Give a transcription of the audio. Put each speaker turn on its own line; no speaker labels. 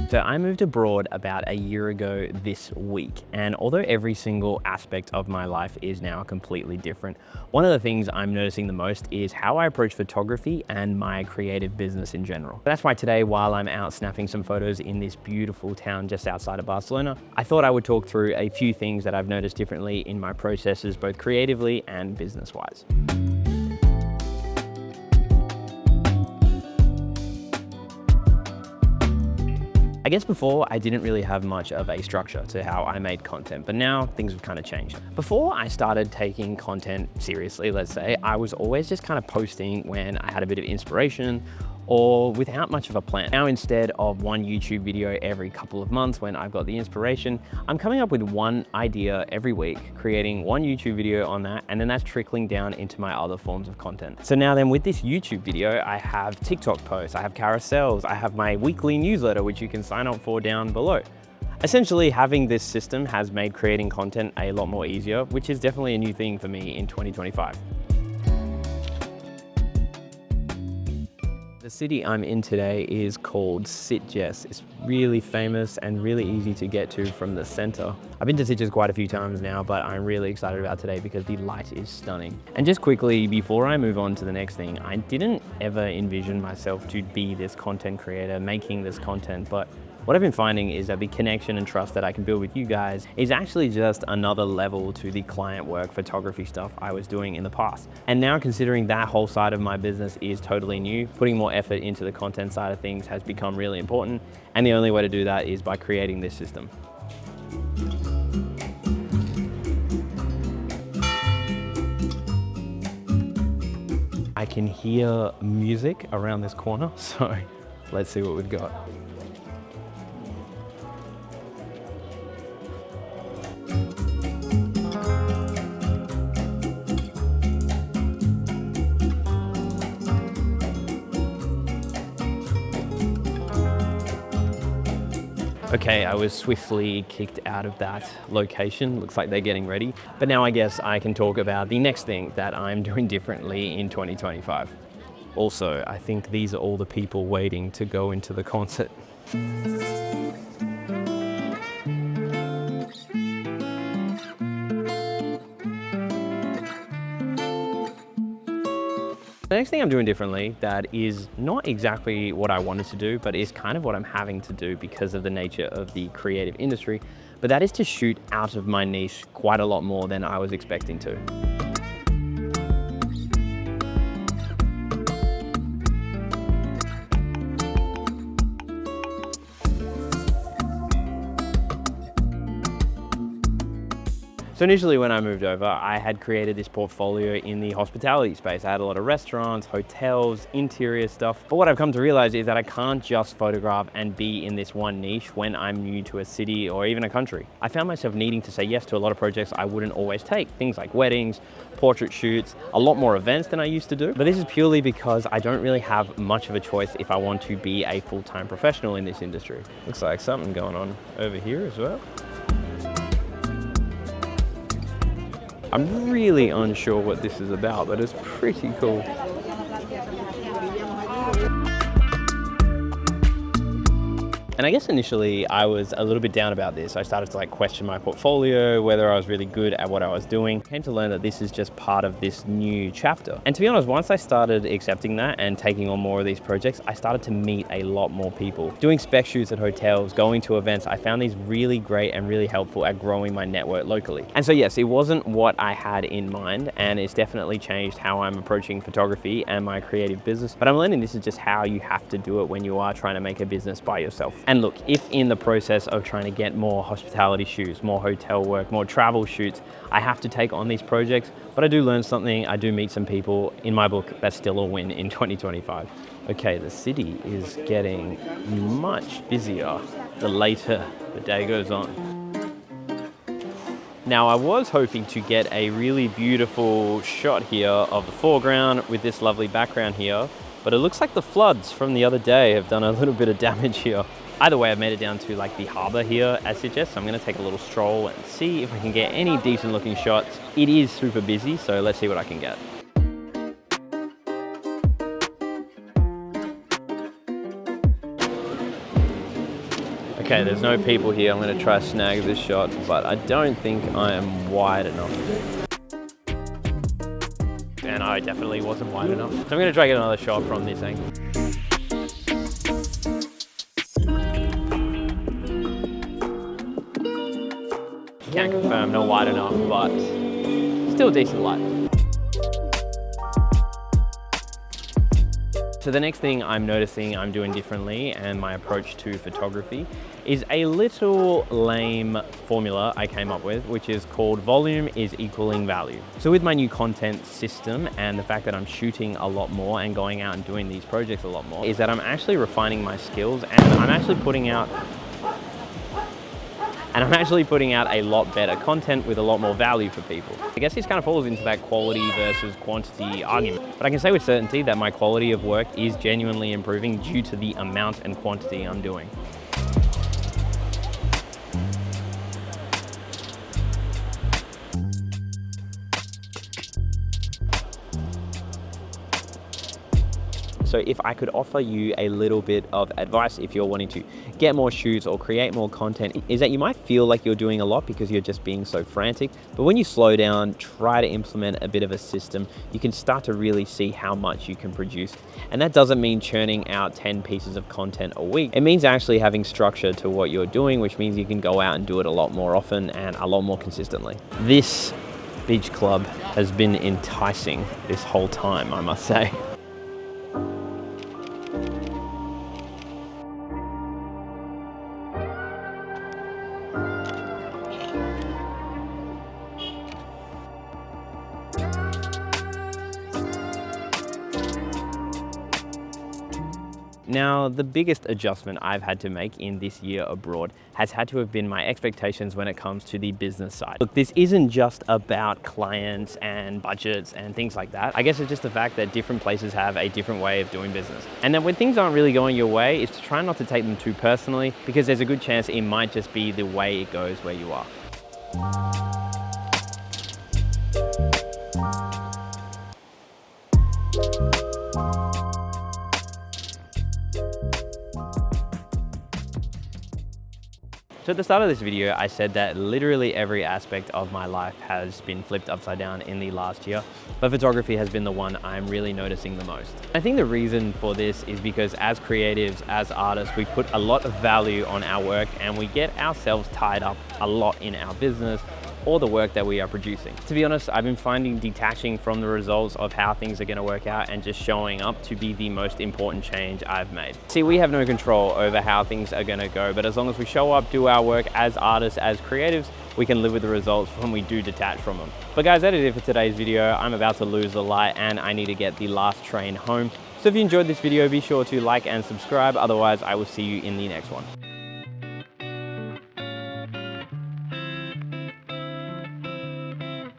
So I moved abroad about a year ago this week, and although every single aspect of my life is now completely different, one of the things I'm noticing the most is how I approach photography and my creative business in general. That's why today, while I'm out snapping some photos in this beautiful town just outside of Barcelona, I thought I would talk through a few things that I've noticed differently in my processes, both creatively and business-wise. I guess before I didn't really have much of a structure to how I made content, but now things have kind of changed. Before I started taking content seriously, let's say, I was always just kind of posting when I had a bit of inspiration or without much of a plan. Now, instead of one YouTube video every couple of months when I've got the inspiration, I'm coming up with one idea every week, creating one YouTube video on that, and then that's trickling down into my other forms of content. So now then with this YouTube video, I have TikTok posts, I have carousels, I have my weekly newsletter, which you can sign up for down below. Essentially, having this system has made creating content a lot more easier, which is definitely a new thing for me in 2025. The city I'm in today is called Sitges. It's really famous and really easy to get to from the center. I've been to Sitges quite a few times now, but I'm really excited about today because the light is stunning. And just quickly, before I move on to the next thing, I didn't ever envision myself to be this content creator making this content, but what I've been finding is that the connection and trust that I can build with you guys is actually just another level to the client work photography stuff I was doing in the past. And now, considering that whole side of my business is totally new, putting more effort into the content side of things has become really important. And the only way to do that is by creating this system. I can hear music around this corner, so let's see what we've got. Okay, I was swiftly kicked out of that location. Looks like they're getting ready. But now I guess I can talk about the next thing that I'm doing differently in 2025. Also, I think these are all the people waiting to go into the concert. The next thing I'm doing differently that is not exactly what I wanted to do, but is kind of what I'm having to do because of the nature of the creative industry, but that is to shoot out of my niche quite a lot more than I was expecting to. So initially when I moved over, I had created this portfolio in the hospitality space. I had a lot of restaurants, hotels, interior stuff. But what I've come to realize is that I can't just photograph and be in this one niche when I'm new to a city or even a country. I found myself needing to say yes to a lot of projects I wouldn't always take. Things like weddings, portrait shoots, a lot more events than I used to do. But this is purely because I don't really have much of a choice if I want to be a full-time professional in this industry. Looks like something going on over here as well. I'm really unsure what this is about, but it's pretty cool. And I guess initially I was a little bit down about this. I started to question my portfolio, whether I was really good at what I was doing. I came to learn that this is just part of this new chapter. And to be honest, once I started accepting that and taking on more of these projects, I started to meet a lot more people. Doing spec shoots at hotels, going to events, I found these really great and really helpful at growing my network locally. And so yes, it wasn't what I had in mind, and it's definitely changed how I'm approaching photography and my creative business. But I'm learning this is just how you have to do it when you are trying to make a business by yourself. And look, if in the process of trying to get more hospitality shoots, more hotel work, more travel shoots, I have to take on these projects, but I do learn something, I do meet some people. In my book, that's still a win in 2025. Okay, the city is getting much busier the later the day goes on. Now, I was hoping to get a really beautiful shot here of the foreground with this lovely background here, but it looks like the floods from the other day have done a little bit of damage here. Either way, I've made it down to the harbor here at Sitges, so I'm gonna take a little stroll and see if I can get any decent looking shots. It is super busy, so let's see what I can get. Okay, there's no people here. I'm gonna try snag this shot, but I don't think I am wide enough. And I definitely wasn't wide enough. So I'm gonna try to get another shot from this angle. Can't confirm, not wide enough, but still decent light. So the next thing I'm noticing I'm doing differently, and my approach to photography, is a little lame formula I came up with, which is called volume is equaling value. So with my new content system and the fact that I'm shooting a lot more and going out and doing these projects a lot more, is that I'm actually refining my skills, and I'm actually putting out a lot better content with a lot more value for people. I guess this kind of falls into that quality versus quantity argument. But I can say with certainty that my quality of work is genuinely improving due to the amount and quantity I'm doing. So if I could offer you a little bit of advice if you're wanting to get more shoots or create more content, is that you might feel like you're doing a lot because you're just being so frantic. But when you slow down, try to implement a bit of a system, you can start to really see how much you can produce. And that doesn't mean churning out 10 pieces of content a week. It means actually having structure to what you're doing, which means you can go out and do it a lot more often and a lot more consistently. This beach club has been enticing this whole time, I must say. Now, the biggest adjustment I've had to make in this year abroad has had to have been my expectations when it comes to the business side. Look, this isn't just about clients and budgets and things like that. I guess it's just the fact that different places have a different way of doing business. And then when things aren't really going your way, it's to try not to take them too personally, because there's a good chance it might just be the way it goes where you are. So at the start of this video, I said that literally every aspect of my life has been flipped upside down in the last year, but photography has been the one I'm really noticing the most. I think the reason for this is because as creatives, as artists, we put a lot of value on our work and we get ourselves tied up a lot in our business or the work that we are producing. To be honest, I've been finding detaching from the results of how things are going to work out and just showing up to be the most important change I've made. See, we have no control over how things are going to go, but as long as we show up, do our work as artists, as creatives, we can live with the results when we do detach from them. But guys, that is it for today's video. I'm about to lose the light and I need to get the last train home. So if you enjoyed this video, be sure to like and subscribe. Otherwise, I will see you in the next one.